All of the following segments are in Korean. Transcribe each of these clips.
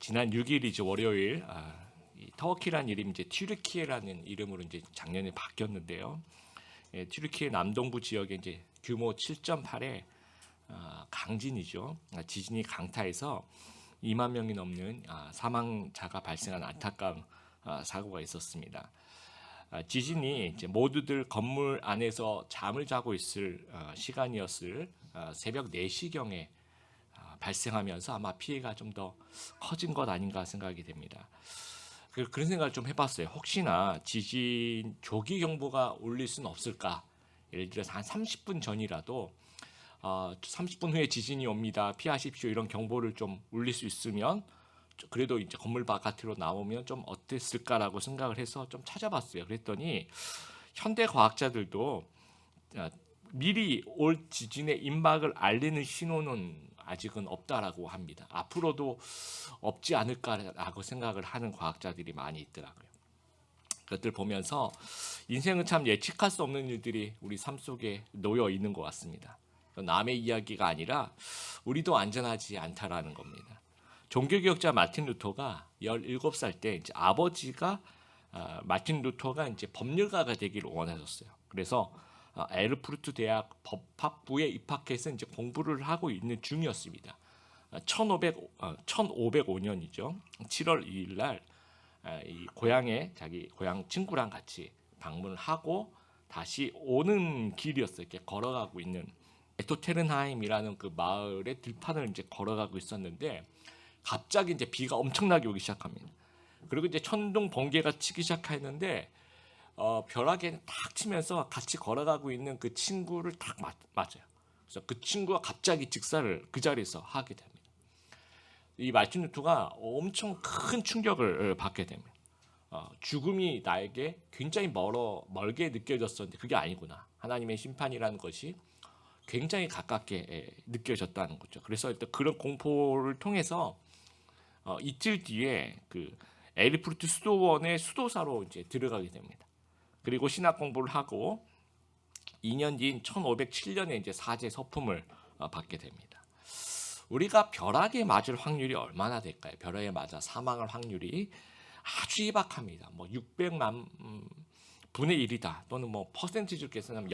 지난 6일이죠 월요일 이 터키란 이름이 이제 튀르키예라는 이름으로 이제 작년에 바뀌었는데요. 튀르키예 남동부 지역에 이제 규모 7.8의 강진이죠. 지진이 강타해서 2만 명이 넘는 사망자가 발생한 안타까운 사고가 있었습니다. 지진이 이제 모두들 건물 안에서 잠을 자고 있을 시간이었을 새벽 4시경에 발생하면서 아마 피해가 좀 더 커진 것 아닌가 생각이 됩니다. 그런 생각을 좀 해봤어요. 혹시나 지진 조기 경보가 울릴 수는 없을까? 예를 들어서 한 30분 전이라도 30분 후에 지진이 옵니다. 피하십시오. 이런 경보를 좀 울릴 수 있으면 그래도 이제 건물 바깥으로 나오면 좀 어땠을까라고 생각을 해서 좀 찾아봤어요. 그랬더니 현대 과학자들도 미리 올 지진의 임박을 알리는 신호는 아직은 없다라고 합니다. 앞으로도 없지 않을까라고 생각을 하는 과학자들이 많이 있더라고요. 그것들 보면서 인생은 참 예측할 수 없는 일들이 우리 삶 속에 놓여 있는 것 같습니다. 남의 이야기가 아니라 우리도 안전하지 않다라는 겁니다. 종교개혁자 마틴 루터가 17살 때 이제 아버지가 마틴 루터가 이제 법률가가 되기를 원하셨어요. 그래서 에르푸르트 대학 법학부에 입학해서 이제 공부를 하고 있는 중이었습니다. 1505년이죠. 7월 2일 날 이 고향에 자기 고향 친구랑 같이 방문을 하고 다시 오는 길이었어요. 이렇게 걸어가고 있는 에토테른하임이라는 그 마을의 들판을 이제 걸어가고 있었는데 갑자기 이제 비가 엄청나게 오기 시작합니다. 그리고 이제 천둥 번개가 치기 시작했는데 벼락에 탁 치면서 같이 걸어가고 있는 그 친구를 탁 맞아요. 그래서 그 친구가 갑자기 직사를 그 자리에서 하게 됩니다. 이 마틴 루터가 엄청 큰 충격을 받게 됩니다. 죽음이 나에게 굉장히 멀게 느껴졌었는데 그게 아니구나. 하나님의 심판이라는 것이 굉장히 가깝게 느껴졌다는 거죠. 그래서 일단 그런 공포를 통해서 이틀 뒤에 그 에르푸르트 수도원의 수도사로 이제 들어가게 됩니다. 그리고 신학 공부를 하고 2년 뒤인 1507년에 이제 사제 서품을 받게 됩니다. 우리가 벼락에 맞을 확률이 얼마나 될까요? 벼락에 맞아 사망할 확률이 아주 희박합니다. 뭐 600만 분의 1이다. 또는 뭐 퍼센티지로 계산하면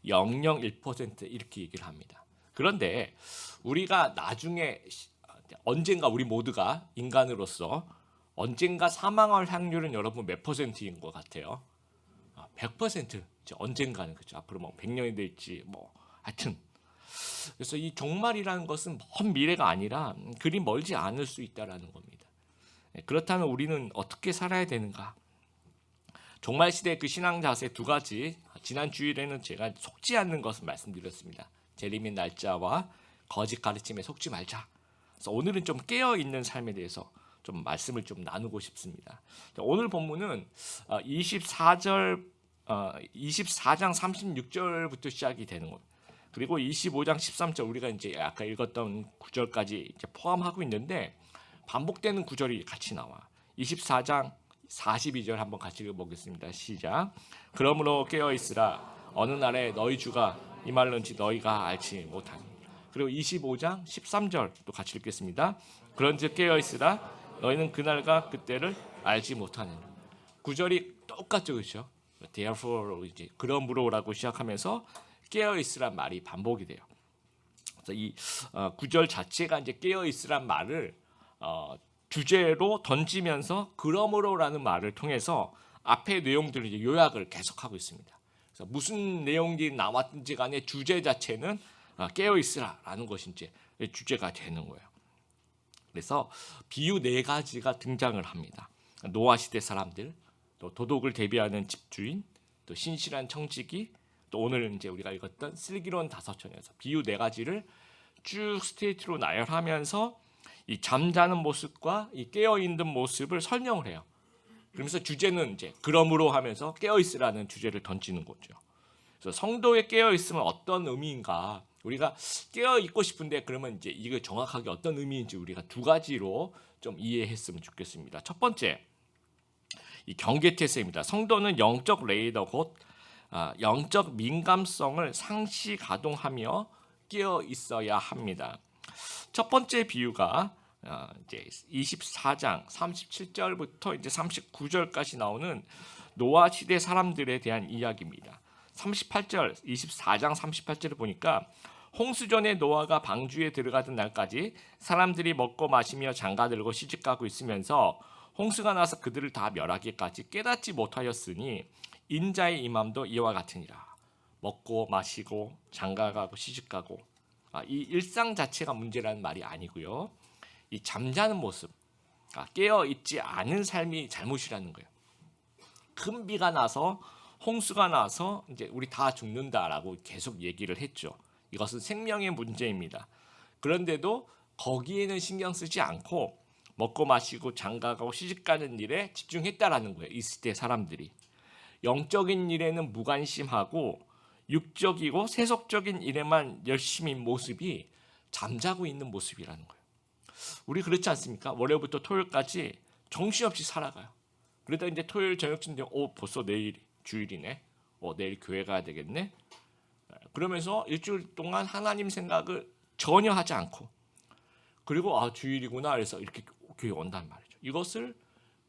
0.001% 이렇게 얘기를 합니다. 그런데 우리가 나중에 언젠가 우리 모두가 인간으로서 언젠가 사망할 확률은 여러분 몇 퍼센트인 것 같아요? 100% 언젠가는 그죠. 앞으로 뭐 100년이 될지 뭐 하여튼 그래서 이 종말이라는 것은 먼 미래가 아니라 그리 멀지 않을 수 있다라는 겁니다. 그렇다면 우리는 어떻게 살아야 되는가? 종말 시대 그 신앙 자세 두 가지 지난 주일에는 제가 속지 않는 것을 말씀드렸습니다. 재림의 날짜와 거짓 가르침에 속지 말자. 그래서 오늘은 좀 깨어 있는 삶에 대해서 좀 말씀을 좀 나누고 싶습니다. 오늘 본문은 24장 36절부터 시작이 되는 겁니다. 그리고 25장 13절 우리가 이제 아까 읽었던 구절까지 이제 포함하고 있는데 반복되는 구절이 같이 나와. 24장 42절 한번 같이 읽어보겠습니다. 시작. 그러므로 깨어 있으라. 어느 날에 너희 주가 임할는지 너희가 알지 못하니. 그리고 25장 13절 또 같이 읽겠습니다. 그런즉 깨어 있으라. 너희는 그날과 그때를 알지 못하느니라. 구절이 똑같죠, 그렇죠? Therefore 이제 그러므로라고 시작하면서 깨어 있으란 말이 반복이 돼요. 그래서 이 구절 자체가 이제 깨어 있으란 말을 주제로 던지면서 그러므로라는 말을 통해서 앞의 내용들을 이제 요약을 계속하고 있습니다. 그래서 무슨 내용이 나왔든지 간에 주제 자체는 깨어 있으라라는 것이 이제 주제가 되는 거예요. 그래서 비유 4가지가 등장을 합니다. 노아 시대 사람들, 또 도덕을 대비하는 집주인, 또 신실한 청지기, 또 오늘 이제 우리가 읽었던 슬기로운 다섯천에서 비유 4가지를 쭉 스트레이트로 나열하면서 이 잠자는 모습과 이 깨어 있는 모습을 설명을 해요. 그러면서 주제는 이제 그러므로 하면서 깨어 있으라는 주제를 던지는 거죠. 그래서 성도에 깨어 있으면 어떤 의미인가? 우리가 깨어 있고 싶은데 그러면 이제 이게 정확하게 어떤 의미인지 우리가 2가지로 좀 이해했으면 좋겠습니다. 첫 번째, 이 경계태세입니다. 성도는 영적 레이더 곧 영적 민감성을 상시 가동하며 깨어 있어야 합니다. 첫 번째 비유가 이제 24장 37절부터 이제 39절까지 나오는 노아 시대 사람들에 대한 이야기입니다. 38절 24장 38절을 보니까 홍수전에 노아가 방주에 들어가던 날까지 사람들이 먹고 마시며 장가들고 시집가고 있으면서 홍수가 나서 그들을 다 멸하기까지 깨닫지 못하였으니 인자의 임함도 이와 같으니라. 먹고 마시고 장가가고 시집가고 이 일상 자체가 문제라는 말이 아니고요. 이 잠자는 모습, 깨어 있지 않은 삶이 잘못이라는 거예요. 큰 비가 나서 홍수가 나서 이제 우리 다 죽는다라고 계속 얘기를 했죠. 이것은 생명의 문제입니다. 그런데도 거기에는 신경 쓰지 않고 먹고 마시고 장가가고 시집가는 일에 집중했다라는 거예요. 이 시대 사람들이. 영적인 일에는 무관심하고 육적이고 세속적인 일에만 열심히 모습이 잠자고 있는 모습이라는 거예요. 우리 그렇지 않습니까? 월요일부터 토요일까지 정신없이 살아가요. 그러다 이제 토요일 저녁쯤 되면 벌써 내일 주일이네. 내일 교회 가야 되겠네. 그러면서 일주일 동안 하나님 생각을 전혀 하지 않고 그리고 주일이구나 그래서 이렇게 교회 온단 말이죠. 이것을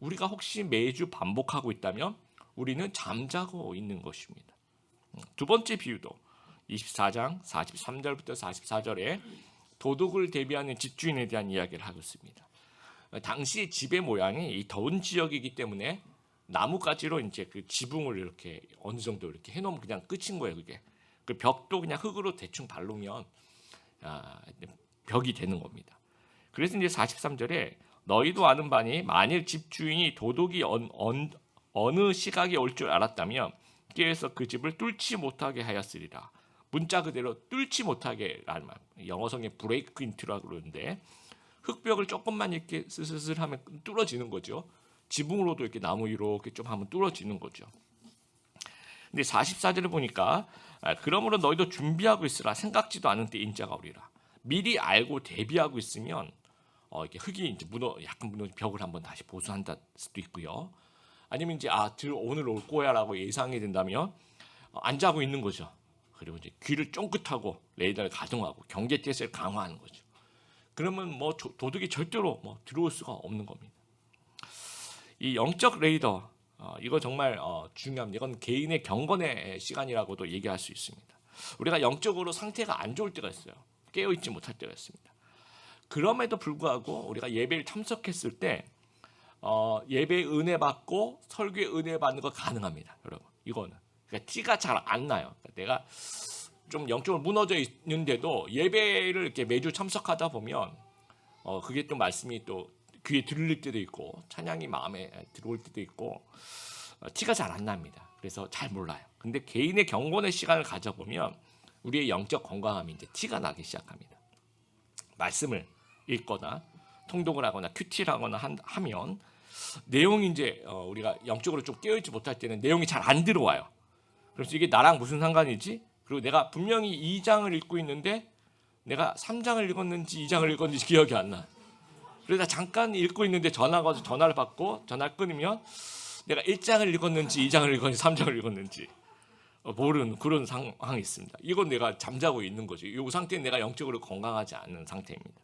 우리가 혹시 매주 반복하고 있다면 우리는 잠자고 있는 것입니다. 두 번째 비유도 24장 43절부터 44절에 도둑을 대비하는 집주인에 대한 이야기를 하고 있습니다. 당시 집의 모양이 이 더운 지역이기 때문에 나무가지로 이제 그 지붕을 이렇게 어느 정도 이렇게 해놓으면 그냥 끝인 거예요. 그게 그 벽도 그냥 흙으로 대충 바르면 벽이 되는 겁니다. 그래서 이제 43절에 너희도 아는 바니 만일 집주인이 도둑이 어느 시각에 올 줄 알았다면 깨어서 그 집을 뚫지 못하게 하였으리라. 문자 그대로 뚫지 못하게라는 말. 영어성에 브레이크 인트라고 그러는데 흙벽을 조금만 이렇게 스스슬 하면 뚫어지는 거죠. 지붕으로도 이렇게 나무 이렇게 좀 하면 뚫어지는 거죠. 근데 44절을 보니까 그러므로 너희도 준비하고 있으라. 생각지도 않은 때 인자가 오리라. 미리 알고 대비하고 있으면 이렇게 흙이 이제 약간 무너 벽을 한번 다시 보수한다 수도 있고요. 아니면 이제 오늘 올 거야라고 예상이 된다면 안 자고 있는 거죠. 그리고 이제 귀를 쫑긋하고 레이더를 가동하고 경계 태세를 강화하는 거죠. 그러면 도둑이 절대로 들어올 수가 없는 겁니다. 이 영적 레이더 이거 정말 중요합니다. 이건 개인의 경건의 시간이라고도 얘기할 수 있습니다. 우리가 영적으로 상태가 안 좋을 때가 있어요. 깨어 있지 못할 때가 있습니다. 그럼에도 불구하고 우리가 예배를 참석했을 때 예배 은혜 받고 설교에 은혜 받는 거 가능합니다, 여러분. 이거는 그러니까 티가 잘 안 나요. 그러니까 내가 좀 영적으로 무너져 있는데도 예배를 이렇게 매주 참석하다 보면 그게 또 말씀이 또 귀에 들릴 때도 있고 찬양이 마음에 들어올 때도 있고 티가 잘 안 납니다. 그래서 잘 몰라요. 근데 개인의 경건의 시간을 가져보면 우리의 영적 건강함이 이제 티가 나기 시작합니다. 말씀을 읽거나 통독을 하거나 큐티를 하거나 하면 내용이 이제 우리가 영적으로 좀 깨어있지 못할 때는 내용이 잘 안 들어와요. 그래서 이게 나랑 무슨 상관이지? 그리고 내가 분명히 2장을 읽고 있는데 내가 3장을 읽었는지 2장을 읽었는지 기억이 안 나. 그러다 잠깐 읽고 있는데 전화가 와서 전화를 받고 전화를 끊으면 내가 1장을 읽었는지 2장을 읽었는지 3장을 읽었는지 모르는 그런 상황이 있습니다. 이건 내가 잠자고 있는 거죠. 이 상태는 내가 영적으로 건강하지 않은 상태입니다.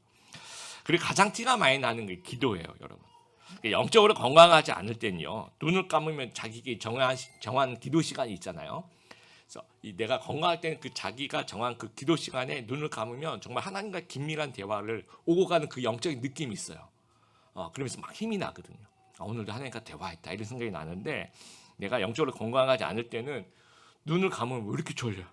그리고 가장 티가 많이 나는 게 기도예요, 여러분. 영적으로 건강하지 않을 때는요, 눈을 감으면 자기가 정한 기도 시간이 있잖아요. 그래서 내가 건강할 때는 그 자기가 정한 그 기도 시간에 눈을 감으면 정말 하나님과 긴밀한 대화를 오고 가는 그 영적인 느낌이 있어요. 그러면서 막 힘이 나거든요. 오늘도 하나님과 대화했다 이런 생각이 나는데 내가 영적으로 건강하지 않을 때는 눈을 감으면 왜 이렇게 졸려?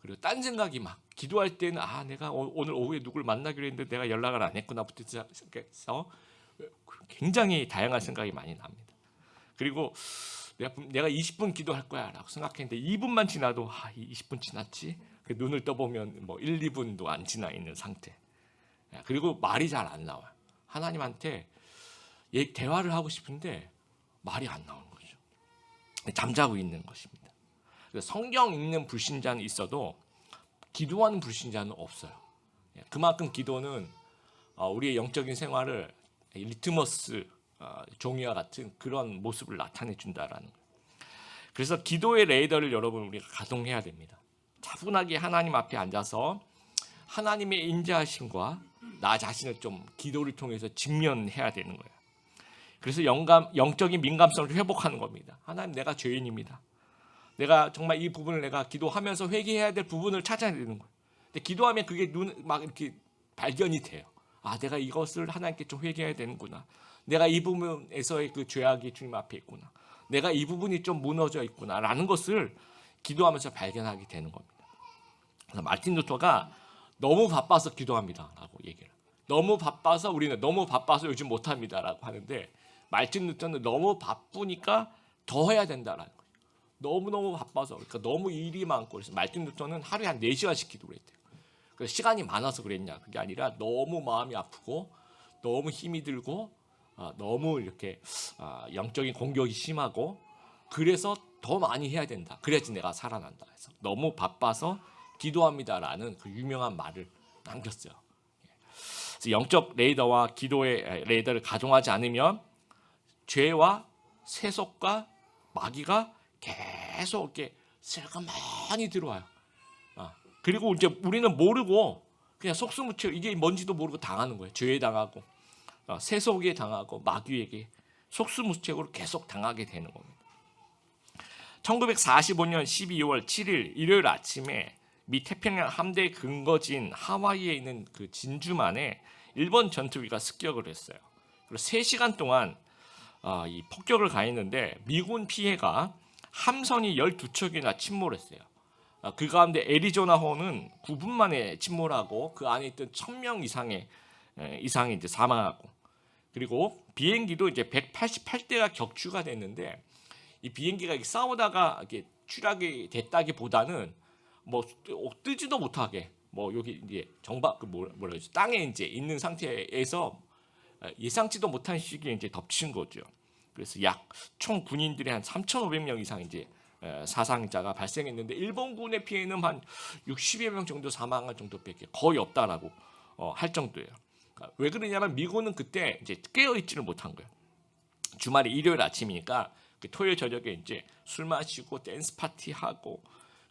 그리고 딴 생각이 막 기도할 때는 내가 오늘 오후에 누굴 만나기로 했는데 내가 연락을 안 했구나부터 시작해서 굉장히 다양한 생각이 많이 납니다. 그리고 내가 20분 기도할 거야 라고 생각했는데 2분만 지나도 20분 지났지? 눈을 떠보면 1, 2분도 안 지나 있는 상태. 그리고 말이 잘 안 나와요. 하나님한테 대화를 하고 싶은데 말이 안 나오는 거죠. 잠자고 있는 것입니다. 성경 읽는 불신자는 있어도 기도하는 불신자는 없어요. 그만큼 기도는 우리의 영적인 생활을 리트머스 종이와 같은 그런 모습을 나타내 준다라는 거예요. 그래서 기도의 레이더를 여러분 우리가 가동해야 됩니다. 차분하게 하나님 앞에 앉아서 하나님의 인자하심과 나 자신을 좀 기도를 통해서 직면해야 되는 거예요. 그래서 영적인 민감성을 회복하는 겁니다. 하나님, 내가 죄인입니다. 내가 정말 이 부분을 내가 기도하면서 회개해야 될 부분을 찾아야 되는 거예요. 근데 기도하면 그게 막 이렇게 발견이 돼요. 아, 내가 이것을 하나님께 좀 회개해야 되는구나. 내가 이 부분에서의 그 죄악이 주님 앞에 있구나. 내가 이 부분이 좀 무너져 있구나라는 것을 기도하면서 발견하게 되는 겁니다. 그래서 마틴 루터가 너무 바빠서 기도합니다라고 얘기를. 너무 바빠서 우리는 너무 바빠서 요즘 못합니다라고 하는데 마틴 루터는 너무 바쁘니까 더 해야 된다라는 거예요. 너무너무 바빠서, 그러니까 너무 일이 많고. 그래서 마틴 루터는 하루에 한 4시간씩 기도를 했대요. 그래서 시간이 많아서 그랬냐, 그게 아니라 너무 마음이 아프고 너무 힘이 들고 너무 이렇게 영적인 공격이 심하고, 그래서 더 많이 해야 된다. 그래야지 내가 살아난다. 해서 너무 바빠서 기도합니다라는 그 유명한 말을 남겼어요. 그래서 영적 레이더와 기도의 레이더를 가동하지 않으면 죄와 세속과 마귀가 계속 이렇게 슬그머니 들어와요. 그리고 이제 우리는 모르고 그냥 속수무책, 이게 뭔지도 모르고 당하는 거예요. 죄에 당하고 세속에 당하고 마귀에게 속수무책으로 계속 당하게 되는 겁니다. 1945년 12월 7일 일요일 아침에 미 태평양 함대 근거지인 하와이에 있는 그 진주만에 일본 전투기가 습격을 했어요. 그리고 3시간 동안 이 폭격을 가했는데 미군 피해가 함선이 12척이나 침몰했어요. 그 가운데 애리조나호는 9분 만에 침몰하고 그 안에 있던 1,000명 이상이 이제 사망하고, 그리고 비행기도 이제 188대가 격추가 됐는데 이 비행기가 싸우다가 이렇게 추락이 됐다기보다는 뭐 뜨지도 못하게 뭐 여기 이제 땅에 이제 있는 상태에서 예상치도 못한 시기에 이제 덮친 거죠. 그래서 약 총 군인들이 한 3,500명 이상 이제 사상자가 발생했는데 일본군의 피해는 한 60여 명 정도 사망할 정도밖에 거의 없다라고 할 정도예요. 그러니까 왜 그러냐면 미군은 그때 이제 깨어 있지를 못한 거예요. 주말이 일요일 아침이니까 토요일 저녁에 이제 술 마시고 댄스 파티 하고,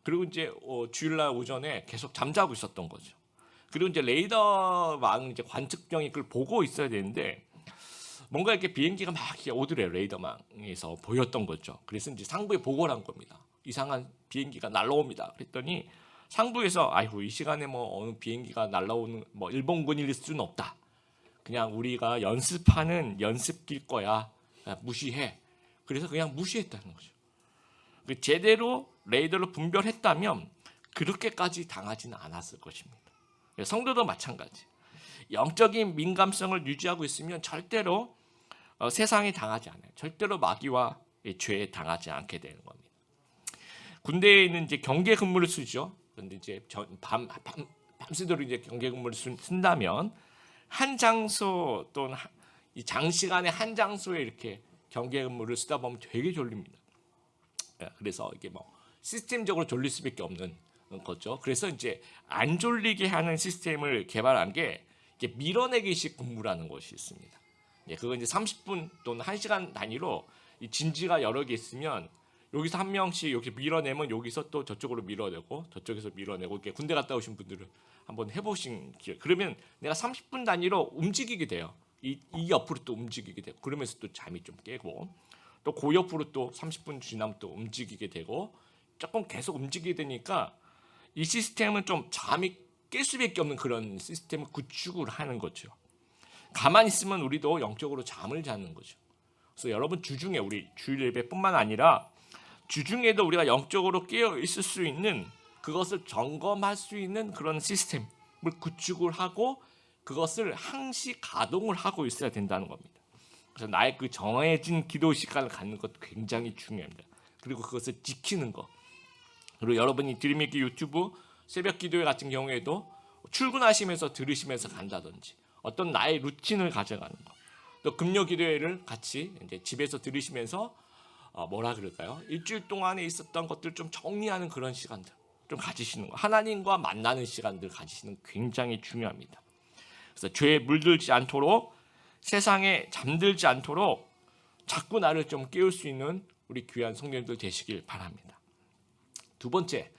그리고 이제 주일날 오전에 계속 잠자고 있었던 거죠. 그리고 이제 레이더망 이제 관측병이 그걸 보고 있어야 되는데 뭔가 이렇게 비행기가 막 이렇게 오더래요. 레이더망에서 보였던 거죠. 그래서 이제 상부에 보고를 한 겁니다. 이상한 비행기가 날라옵니다. 그랬더니 상부에서 아이고, 이 시간에 뭐 어느 비행기가 날라오는 뭐 일본군일 수는 없다. 그냥 우리가 연습하는 연습기일 거야. 무시해. 그래서 그냥 무시했다는 거죠. 제대로 레이더로 분별했다면 그렇게까지 당하지는 않았을 것입니다. 성도도 마찬가지. 영적인 민감성을 유지하고 있으면 절대로 세상에 당하지 않아요. 절대로 마귀와 죄에 당하지 않게 되는 겁니다. 군대에는 이제 경계 근무를 쓰죠. 그런데 이제 밤새도록 이제 경계 근무를 쓴다면 한 장소 또는 이 장시간에 한 장소에 이렇게 경계 근무를 쓰다 보면 되게 졸립니다. 그래서 이게 뭐 시스템적으로 졸릴 수밖에 없는 거죠. 그래서 이제 안 졸리게 하는 시스템을 개발한 게 이게 밀어내기식 근무라는 것이 있습니다. 그거 이제 30분 또는 1시간 단위로 이 진지가 여러 개 있으면 여기서 한 명씩 여기 밀어내면 여기서 또 저쪽으로 밀어내고 저쪽에서 밀어내고, 이렇게 군대 갔다 오신 분들은 한번 해보신 기회. 그러면 내가 30분 단위로 움직이게 돼요. 이 옆으로 또 움직이게 되고, 그러면서 또 잠이 좀 깨고, 또 그 옆으로 또 30분 지나면 또 움직이게 되고, 조금 계속 움직이게 되니까 이 시스템은 좀 잠이 깰 수밖에 없는 그런 시스템을 구축을 하는 거죠. 가만히 있으면 우리도 영적으로 잠을 자는 거죠. 그래서 여러분 주중에 우리 주일 예배뿐만 아니라 주중에도 우리가 영적으로 깨어 있을 수 있는, 그것을 점검할 수 있는 그런 시스템을 구축을 하고 그것을 항시 가동을 하고 있어야 된다는 겁니다. 그래서 나의 그 정해진 기도 시간을 갖는 것 굉장히 중요합니다. 그리고 그것을 지키는 것. 그리고 여러분이 드림의기 유튜브 새벽 기도회 같은 경우에도 출근하시면서 들으시면서 간다든지 어떤 나의 루틴을 가져가는 것. 또 금요 기도회를 같이 이제 집에서 들으시면서 뭐라 그럴까요? 일주일 동안에 있었던 것들 좀 정리하는 그런 시간들 좀 가지시는 거. 하나님과 만나는 시간들 가지시는 거 굉장히 중요합니다. 그래서 죄에 물들지 않도록, 세상에 잠들지 않도록 자꾸 나를 좀 깨울 수 있는 우리 귀한 성도님들 되시길 바랍니다. 두 번째,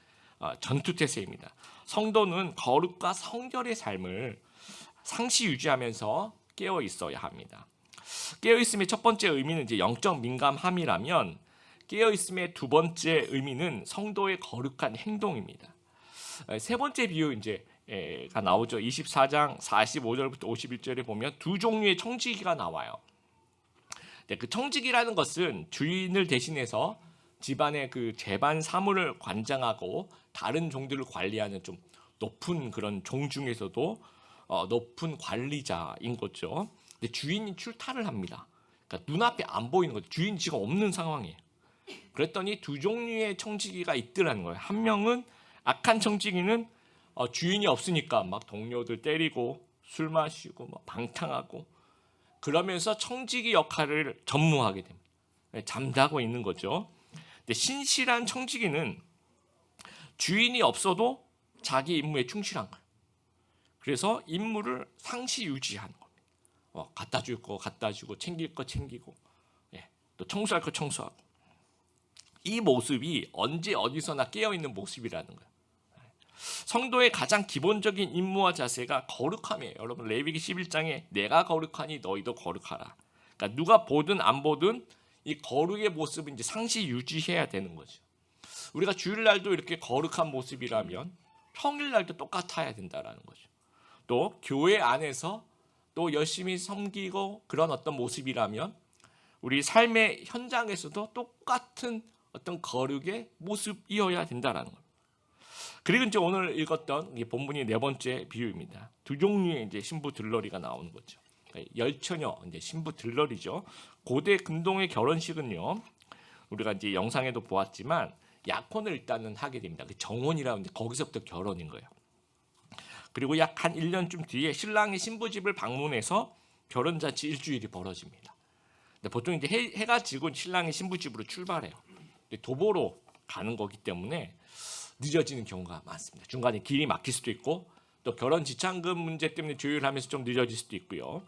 전투태세입니다. 성도는 거룩과 성결의 삶을 상시 유지하면서 깨어 있어야 합니다. 깨어 있음의 첫 번째 의미는 이제 영적 민감함이라면 깨어 있음의 두 번째 의미는 성도의 거룩한 행동입니다. 세 번째 비유 가 나오죠. 24장 45절부터 51절에 보면 두 종류의 청지기가 나와요. 그 청지기라는 것은 주인을 대신해서 집안의 그 재반 사물을 관장하고 다른 종들을 관리하는 좀 높은 그런 종 중에서도 높은 관리자인 거죠. 근데 주인이 출타를 합니다. 그러니까 눈앞에 안 보이는 거죠. 주인 지가 없는 상황이에요. 그랬더니 두 종류의 청지기가 있더라는 거예요. 한 명은 악한 청지기는 주인이 없으니까 막 동료들 때리고 술 마시고 막 방탕하고 그러면서 청지기 역할을 전무하게 됩니다. 잠자고 있는 거죠. 근데 신실한 청지기는 주인이 없어도 자기 임무에 충실한 거예요. 그래서 임무를 상시 유지하는 겁니다. 갖다 줄 거 갖다 주고 챙길 거 챙기고 또 청소할 거 청소하고 이 모습이 언제 어디서나 깨어있는 모습이라는 거예요. 성도의 가장 기본적인 임무와 자세가 거룩함이에요. 여러분 레위기 11장에 내가 거룩하니 너희도 거룩하라. 그러니까 누가 보든 안 보든 이 거룩의 모습은 이제 상시 유지해야 되는 거죠. 우리가 주일날도 이렇게 거룩한 모습이라면 평일날도 똑같아야 된다라는 거죠. 또 교회 안에서 또 열심히 섬기고 그런 어떤 모습이라면 우리 삶의 현장에서도 똑같은 어떤 거룩의 모습이어야 된다라는 겁니다. 그리고 이제 오늘 읽었던 본문이 네 번째 비유입니다. 두 종류의 이제 신부 들러리가 나오는 거죠. 열처녀 이제 신부 들러리죠. 고대 근동의 결혼식은요, 우리가 이제 영상에도 보았지만 약혼을 일단은 하게 됩니다. 그 정혼이라는데 거기서부터 결혼인 거예요. 그리고 약 한 1년쯤 뒤에 신랑이 신부 집을 방문해서 결혼잔치 일주일이 벌어집니다. 근데 보통 이제 해가 지고 신랑이 신부 집으로 출발해요. 도보로 가는 거기 때문에 늦어지는 경우가 많습니다. 중간에 길이 막힐 수도 있고 또 결혼 지참금 문제 때문에 조율하면서 좀 늦어질 수도 있고요.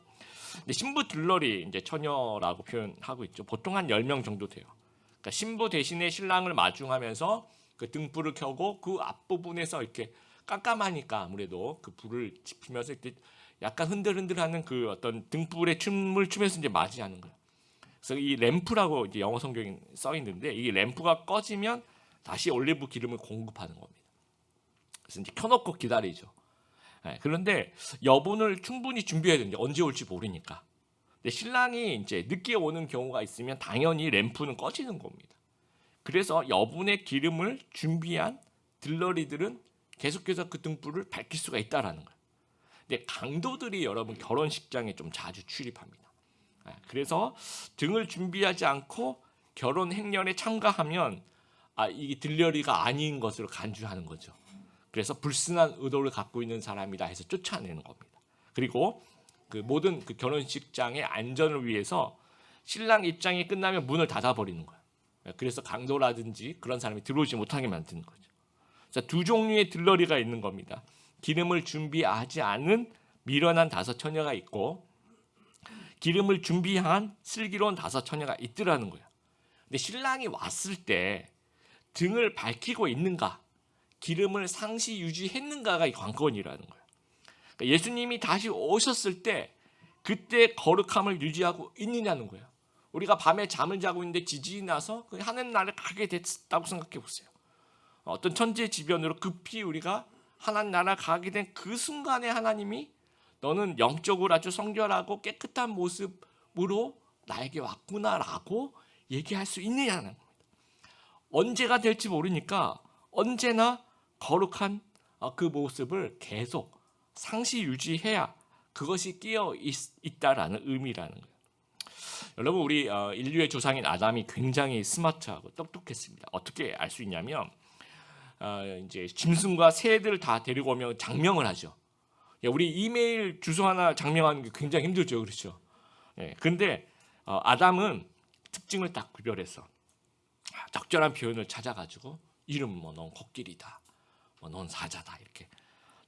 근데 신부 들러리 이제 처녀라고 표현하고 있죠. 보통 한 10명 정도 돼요. 그러니까 신부 대신에 신랑을 마중하면서 그 등불을 켜고 그 앞부분에서 이렇게 깜깜하니까 아무래도 그 불을 지피면서 이렇게 약간 흔들흔들하는 그 어떤 등불에 춤을 추면서 이제 맞이하는 거예요. 그래서 이 램프라고 이제 영어 성경에 써 있는데 이 램프가 꺼지면 다시 올리브 기름을 공급하는 겁니다. 그래서 이제 켜놓고 기다리죠. 그런데 여분을 충분히 준비해야 되는데 언제 올지 모르니까. 근데 신랑이 이제 늦게 오는 경우가 있으면 당연히 램프는 꺼지는 겁니다. 그래서 여분의 기름을 준비한 들러리들은 계속해서 그 등불을 밝힐 수가 있다라는 거예요. 근데 강도들이 여러분 결혼식장에 좀 자주 출입합니다. 그래서 등을 준비하지 않고 결혼 행렬에 참가하면 이게 들러리가 아닌 것으로 간주하는 거죠. 그래서 불순한 의도를 갖고 있는 사람이다 해서 쫓아내는 겁니다. 그리고 그 모든 그 결혼식장의 안전을 위해서 신랑 입장이 끝나면 문을 닫아버리는 거예요. 그래서 강도라든지 그런 사람이 들어오지 못하게 만드는 거죠. 그래서 두 종류의 들러리가 있는 겁니다. 기름을 준비하지 않은 미련한 5 처녀가 있고 기름을 준비한 슬기로운 5 처녀가 있더라는 거예요. 근데 신랑이 왔을 때 등을 밝히고 있는가, 기름을 상시 유지했는가가 이 관건이라는 거예요. 그러니까 예수님이 다시 오셨을 때 그때 거룩함을 유지하고 있느냐는 거예요. 우리가 밤에 잠을 자고 있는데 지진이 나서 하늘나라를 가게 됐다고 생각해 보세요. 어떤 천재지변으로 급히 우리가 하나님 나라 가게 된 그 순간에 하나님이 너는 영적으로 아주 성결하고 깨끗한 모습으로 나에게 왔구나라고 얘기할 수 있느냐는 겁니다. 언제가 될지 모르니까 언제나 거룩한 그 모습을 계속 상시 유지해야 그것이 끼어 있다라는 의미라는 거예요. 여러분 우리 인류의 조상인 아담이 굉장히 스마트하고 똑똑했습니다. 어떻게 알 수 있냐면 이제 짐승과 새들 다 데리고 오면 장명을 하죠. 우리 이메일 주소 하나 장명하는 게 굉장히 힘들죠, 그렇죠? 근데 아담은 특징을 딱 구별해서 적절한 표현을 찾아가지고 이름 넌 코끼리다, 넌 사자다 이렇게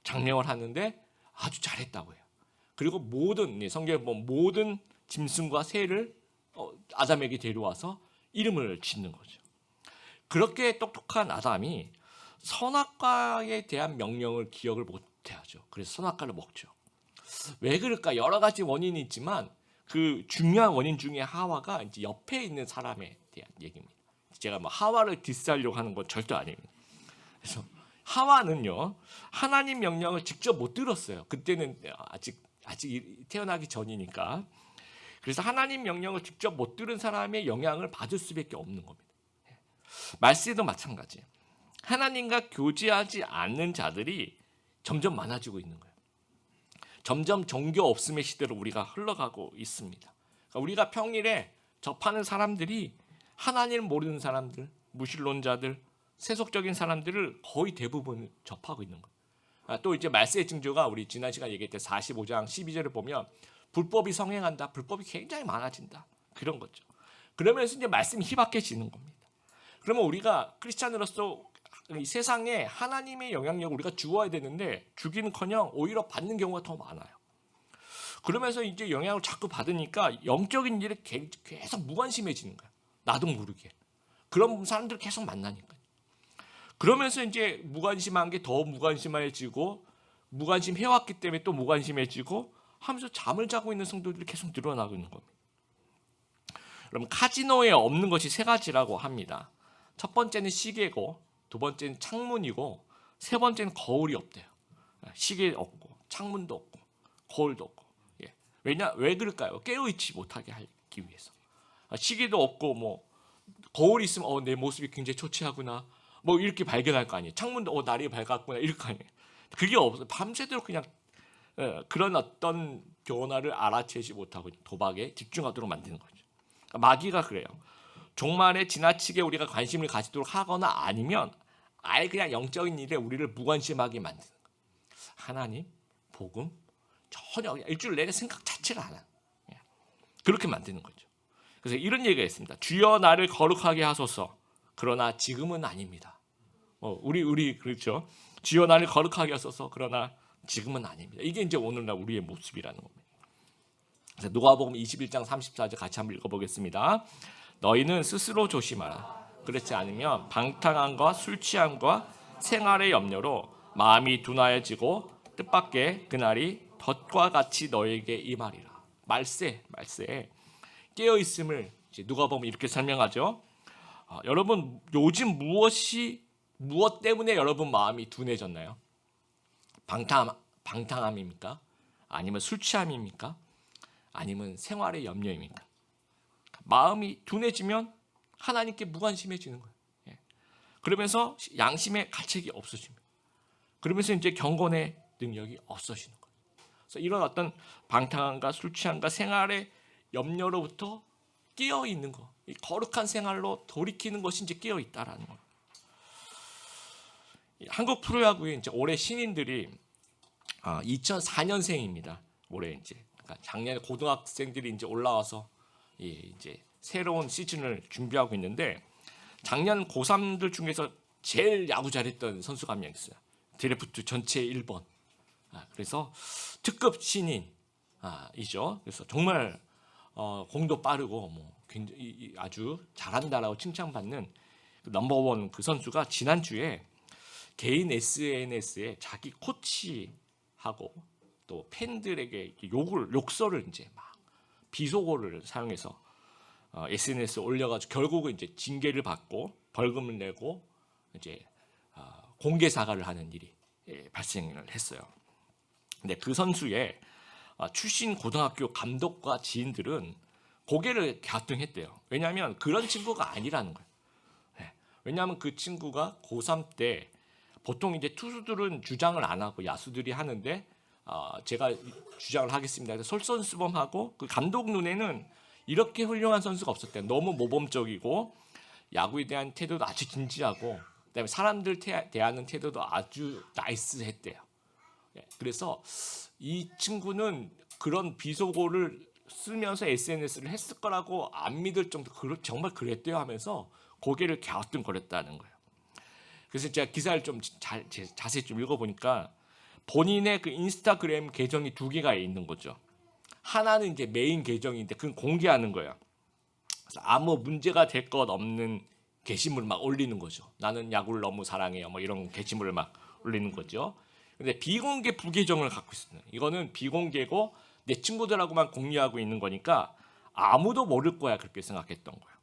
장명을 하는데 아주 잘했다고 해요. 그리고 모든 성경에 보면 모든 짐승과 새를 아담에게 데려와서 이름을 짓는 거죠. 그렇게 똑똑한 아담이 선악과에 대한 명령을 기억을 못해하죠. 그래서 선악과를 먹죠. 왜 그럴까? 여러 가지 원인이 있지만 그 중요한 원인 중에 하와가 이제 옆에 있는 사람에 대한 얘기입니다. 제가 뭐 하와를 디스하려고 하는 건 절대 아닙니다. 그래서 하와는요 하나님 명령을 직접 못 들었어요. 그때는 아직 태어나기 전이니까. 그래서 하나님 명령을 직접 못 들은 사람의 영향을 받을 수밖에 없는 겁니다. 말세도 마찬가지. 하나님과 교제하지 않는 자들이 점점 많아지고 있는 거예요. 점점 종교 없음의 시대로 우리가 흘러가고 있습니다. 그러니까 우리가 평일에 접하는 사람들이 하나님을 모르는 사람들, 무신론자들, 세속적인 사람들을 거의 대부분 접하고 있는 거예요. 또 이제 말세의 징조가 우리 지난 시간 얘기했던 45장 12절을 보면 불법이 성행한다. 불법이 굉장히 많아진다. 그런 거죠. 그러면서 이제 말씀이 희박해지는 겁니다. 그러면 우리가 크리스찬으로서 이 세상에 하나님의 영향력을 우리가 주어야 되는데 주기는커녕 오히려 받는 경우가 더 많아요. 그러면서 이제 영향을 자꾸 받으니까 영적인 일에 계속 무관심해지는 거예요. 나도 모르게. 그런 사람들 계속 만나니까. 그러면서 이제 무관심한 게 더 무관심해지고 무관심해왔기 때문에 또 무관심해지고 하면서 잠을 자고 있는 성도들이 계속 늘어나고 있는 겁니다. 그럼 카지노에 없는 것이 세 가지라고 합니다. 첫 번째는 시계고, 두 번째는 창문이고, 세 번째는 거울이 없대요. 시계 없고, 창문도 없고, 거울도 없고. 왜 그럴까요? 깨어있지 못하게 하기 위해서. 시계도 없고, 뭐 거울이 있으면 내 모습이 굉장히 초췌하구나. 뭐 이렇게 발견할 거 아니에요. 창문도 날이 밝았구나 이럴 거 아니에요. 그게 없어요. 밤새도록 그냥 그런 어떤 변화를 알아채지 못하고 도박에 집중하도록 만드는 거죠. 마귀가 그래요. 종말에 지나치게 우리가 관심을 가지도록 하거나 아니면 아예 그냥 영적인 일에 우리를 무관심하게 만드는 거예요. 하나님, 복음 전혀 일주일 내내 생각 자체를 안 하는 거예요. 그렇게 만드는 거죠. 그래서 이런 얘기가 있습니다. 주여 나를 거룩하게 하소서. 그러나 지금은 아닙니다. 우리 그렇죠. 주여 나를 거룩하게 하소서. 그러나 지금은 아닙니다. 이게 이제 오늘날 우리의 모습이라는 겁니다. 그래서 누가복음 21장 34절 같이 한번 읽어보겠습니다. 너희는 스스로 조심하라. 그렇지 않으면 방탕함과 술 취함과 생활의 염려로 마음이 둔하여지고 뜻밖의 그날이 덫과 같이 너에게 임하리라. 말세 깨어 있음을 누가복음 이렇게 설명하죠. 여러분 요즘 무엇 때문에 여러분 마음이 둔해졌나요? 방탕함입니까? 아니면 술 취함입니까? 아니면 생활의 염려입니까? 마음이 둔해지면 하나님께 무관심해지는 거예요. 그러면서 양심의 가책이 없어집니다. 그러면서 이제 경건의 능력이 없어지는 거예요. 그래서 이런 어떤 방탕함과 술 취함과 생활의 염려로부터 깨어 있는 거, 이 거룩한 생활로 돌이키는 것이 이제 깨어 있다라는 거예요. 한국 프로야구에 이제 올해 신인들이 2004년생입니다. 올해 이제 그러니까 작년에 고등학생들이 이제 올라와서 이제 새로운 시즌을 준비하고 있는데 작년 고3들 중에서 제일 야구 잘했던 선수가 한 명 있어요. 드래프트 전체 1번. 그래서 특급 신인이죠. 그래서 정말 공도 빠르고 뭐 굉장히 아주 잘한다라고 칭찬받는 넘버원 그 선수가 지난주에 개인 SNS에 자기 코치하고 또 팬들에게 욕설을 이제 막 비속어를 사용해서 SNS에 올려가지고 결국은 이제 징계를 받고 벌금을 내고 이제 공개 사과를 하는 일이 발생을 했어요. 근데 그 선수의 출신 고등학교 감독과 지인들은 고개를 갸우뚱했대요. 왜냐하면 그런 친구가 아니라는 거예요. 왜냐하면 그 친구가 고3 때 보통 이제 투수들은 주장을 안 하고 야수들이 하는데 제가 주장을 하겠습니다. 그래서 솔선수범하고 그 감독 눈에는 이렇게 훌륭한 선수가 없었대요. 너무 모범적이고 야구에 대한 태도도 아주 진지하고 그다음에 사람들 대하는 태도도 아주 나이스했대요. 그래서 이 친구는 그런 비속어를 쓰면서 SNS를 했을 거라고 안 믿을 정도 정말 그랬대요 하면서 고개를 갸우뚱거렸다는 거예요. 그래서 제가 기사를 좀 자세히 좀 읽어보니까 본인의 그 인스타그램 계정이 두 개가 있는 거죠. 하나는 이제 메인 계정인데 그건 공개하는 거예요. 그래서 아무 문제가 될 것 없는 게시물을 막 올리는 거죠. 나는 야구를 너무 사랑해요. 뭐 이런 게시물을 막 올리는 거죠. 근데 비공개 부계정을 갖고 있어요. 이거는 비공개고 내 친구들하고만 공유하고 있는 거니까 아무도 모를 거야 그렇게 생각했던 거예요.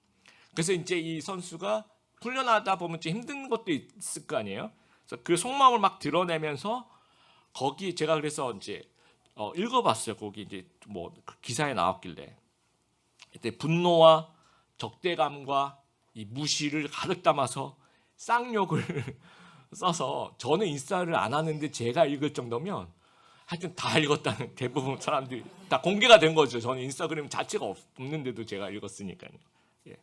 그래서 이제 이 선수가 훈련하다 보면 좀 힘든 것도 있을 거 아니에요. 그래서 그 속마음을 막 드러내면서 거기 제가 그래서 이제 읽어봤어요. 거기 이제 뭐 기사에 나왔길래 이때 분노와 적대감과 이 무시를 가득 담아서 쌍욕을 써서 저는 인스타를 안 하는데 제가 읽을 정도면 하여튼 다 읽었다는 대부분 사람들이 다 공개가 된 거죠. 저는 인스타그램 자체가 없는데도 제가 읽었으니까요. 예.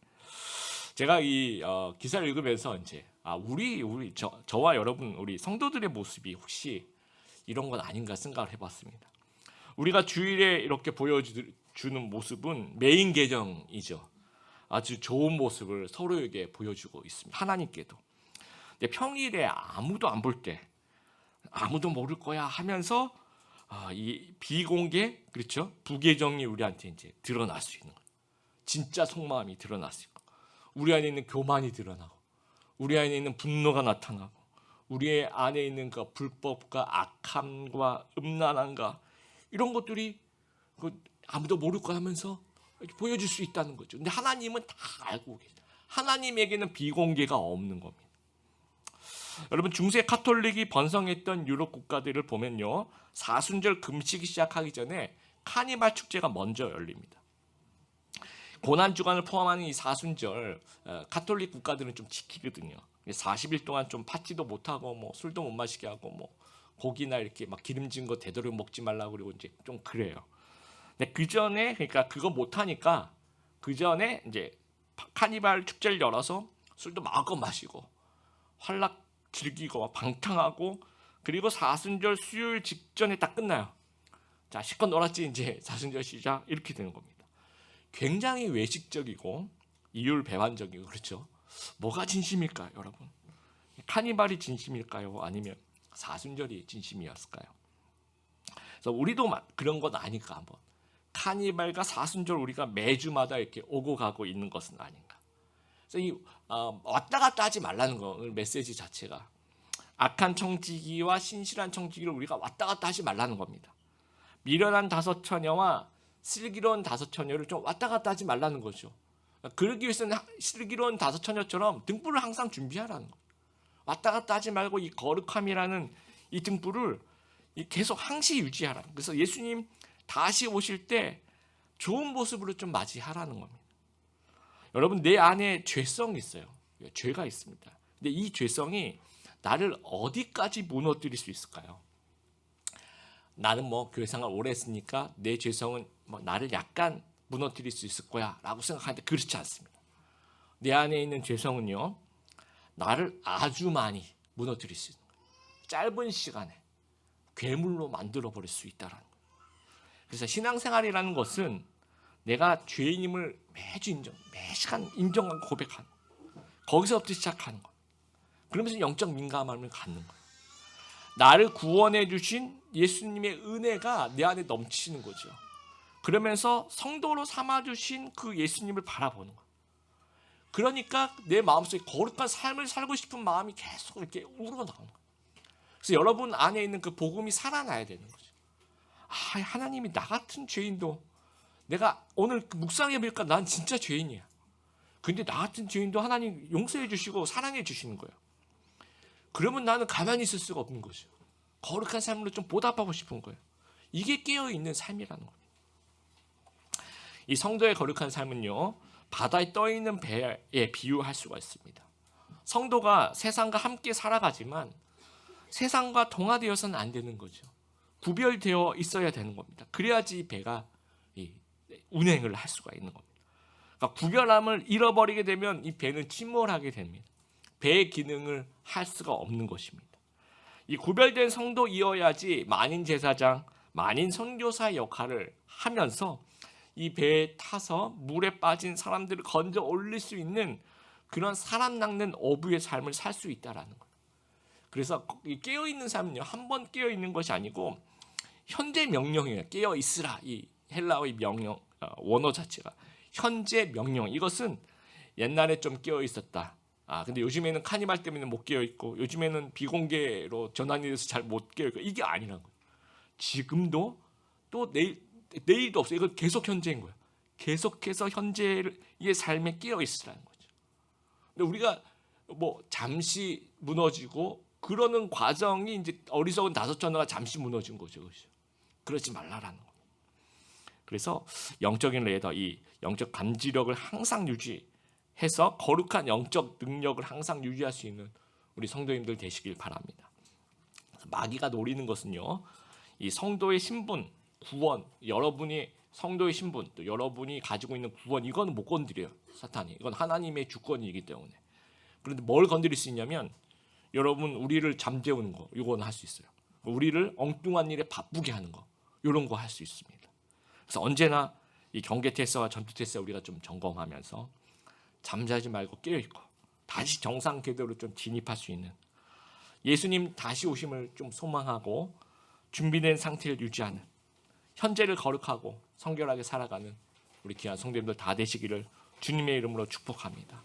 제가 이 기사를 읽으면서 이제 우리 저와 여러분 우리 성도들의 모습이 혹시 이런 건 아닌가 생각을 해봤습니다. 우리가 주일에 이렇게 보여주는 모습은 메인 계정이죠. 아주 좋은 모습을 서로에게 보여주고 있습니다. 하나님께도. 근데 평일에 아무도 안 볼 때, 아무도 모를 거야 하면서 이 비공개, 그렇죠? 부계정이 우리한테 이제 드러날 수 있는 거예요. 진짜 속마음이 드러날 수 있고, 우리 안에 있는 교만이 드러나고, 우리 안에 있는 분노가 나타나고, 우리 안에 있는 그 불법과 악함과 음란함과 이런 것들이 아무도 모를 거 하면서 보여줄 수 있다는 거죠. 근데 하나님은 다 알고 계세요. 하나님에게는 비공개가 없는 겁니다. 여러분 중세 카톨릭이 번성했던 유럽 국가들을 보면요, 사순절 금식이 시작하기 전에 카니발 축제가 먼저 열립니다. 고난 주간을 포함하는 이 사순절 카톨릭 국가들은 좀 지키거든요. 40일 동안 좀 파티도 못 하고 뭐 술도 못 마시게 하고 뭐 고기나 이렇게 막 기름진 거 되도록 먹지 말라고 그리고 이제 좀 그래요. 근데 그 전에 그러니까 그거 못 하니까 그 전에 이제 카니발 축제를 열어서 술도 마음껏 마시고 활락 즐기고 방탕하고 그리고 사순절 수요일 직전에 딱 끝나요. 자 실컷 놀았지 이제 사순절 시작 이렇게 되는 겁니다. 굉장히 외식적이고 이율배반적이고 그렇죠. 뭐가 진심일까요, 여러분? 카니발이 진심일까요? 아니면 사순절이 진심이었을까요? 그래서 우리도 그런 건 아닐까 한번. 카니발과 사순절 우리가 매주마다 이렇게 오고 가고 있는 것은 아닌가. 그래서 이 왔다 갔다 하지 말라는 거 메시지 자체가 악한 청지기와 신실한 청지기를 우리가 왔다 갔다 하지 말라는 겁니다. 미련한 다섯 처녀와 슬기로운 다섯 처녀를 좀 왔다 갔다 하지 말라는 거죠. 그러기 위해서는 슬기로운 다섯 처녀처럼 등불을 항상 준비하라는 거예요. 왔다 갔다 하지 말고 이 거룩함이라는 이 등불을 계속 항시 유지하라. 그래서 예수님 다시 오실 때 좋은 모습으로 좀 맞이하라는 겁니다. 여러분 내 안에 죄성이 있어요. 죄가 있습니다. 근데 이 죄성이 나를 어디까지 무너뜨릴 수 있을까요? 나는 뭐 교회 생활 오래 했으니까 내 죄성은 뭐 나를 약간 무너뜨릴 수 있을 거야 라고 생각하는데 그렇지 않습니다. 내 안에 있는 죄성은요 나를 아주 많이 무너뜨릴 수 있는 거예요. 짧은 시간에 괴물로 만들어버릴 수 있다는 거예요. 그래서 신앙생활이라는 것은 내가 죄인임을 매주 매 시간 인정하고 고백하는 거예요. 거기서부터 시작하는 거예요. 그러면서 영적 민감함을 갖는 거예요. 나를 구원해 주신 예수님의 은혜가 내 안에 넘치는 거죠. 그러면서 성도로 삼아주신 그 예수님을 바라보는 거예요. 그러니까 내 마음속에 거룩한 삶을 살고 싶은 마음이 계속 이렇게 우러나오는 거예요. 그래서 여러분 안에 있는 그 복음이 살아나야 되는 거죠. 하나님이 나 같은 죄인도 내가 오늘 묵상해 보니까 난 진짜 죄인이야. 근데 나 같은 죄인도 하나님 용서해 주시고 사랑해 주시는 거예요. 그러면 나는 가만히 있을 수가 없는 거죠. 거룩한 삶으로 좀 보답하고 싶은 거예요. 이게 깨어있는 삶이라는 겁니다. 이 성도의 거룩한 삶은요, 바다에 떠있는 배에 비유할 수가 있습니다. 성도가 세상과 함께 살아가지만 세상과 동화되어서는 안 되는 거죠. 구별되어 있어야 되는 겁니다. 그래야지 배가 운행을 할 수가 있는 겁니다. 그러니까 구별함을 잃어버리게 되면 이 배는 침몰하게 됩니다. 배의 기능을 할 수가 없는 것입니다. 이 구별된 성도이어야지 만인 제사장, 만인 선교사의 역할을 하면서 이 배에 타서 물에 빠진 사람들을 건져 올릴 수 있는 그런 사람 낚는 어부의 삶을 살 수 있다라는 거예요. 그래서 깨어있는 삶은요, 한 번 깨어있는 것이 아니고 현재 명령이에요. 깨어있으라. 이 헬라어의 명령, 원어 자체가 현재 명령. 이것은 옛날에 좀 깨어있었다. 근데 요즘에는 카니발 때문에 못 깨어 있고 요즘에는 비공개로 전환이 돼서 잘 못 깨어 있고 이게 아니란 거예요. 지금도 또 내일도 없어요. 이건 계속 현재인 거예요. 계속해서 현재의 삶에 깨어 있으라는 거죠. 근데 우리가 뭐 잠시 무너지고 그러는 과정이 이제 어리석은 다섯 전화가 잠시 무너진 거죠. 그렇죠? 그러지 말라라는 거예요. 그래서 영적인 레더, 이 영적 감지력을 항상 유지해서 거룩한 영적 능력을 항상 유지할 수 있는 우리 성도님들 되시길 바랍니다. 마귀가 노리는 것은요, 이 성도의 신분, 구원, 여러분이 성도의 신분, 또 여러분이 가지고 있는 구원, 이건 못 건드려요. 사탄이. 이건 하나님의 주권이기 때문에. 그런데 뭘 건드릴 수 있냐면 여러분 우리를 잠재우는 거, 이건 할 수 있어요. 우리를 엉뚱한 일에 바쁘게 하는 거, 이런 거 할 수 있습니다. 그래서 언제나 이 경계 태세와 전투 태세 우리가 좀 점검하면서 잠자지 말고 깨어 있고 다시 정상 궤도로 좀 진입할 수 있는, 예수님 다시 오심을 좀 소망하고 준비된 상태를 유지하는, 현재를 거룩하고 성결하게 살아가는 우리 귀한 성도님들 다 되시기를 주님의 이름으로 축복합니다.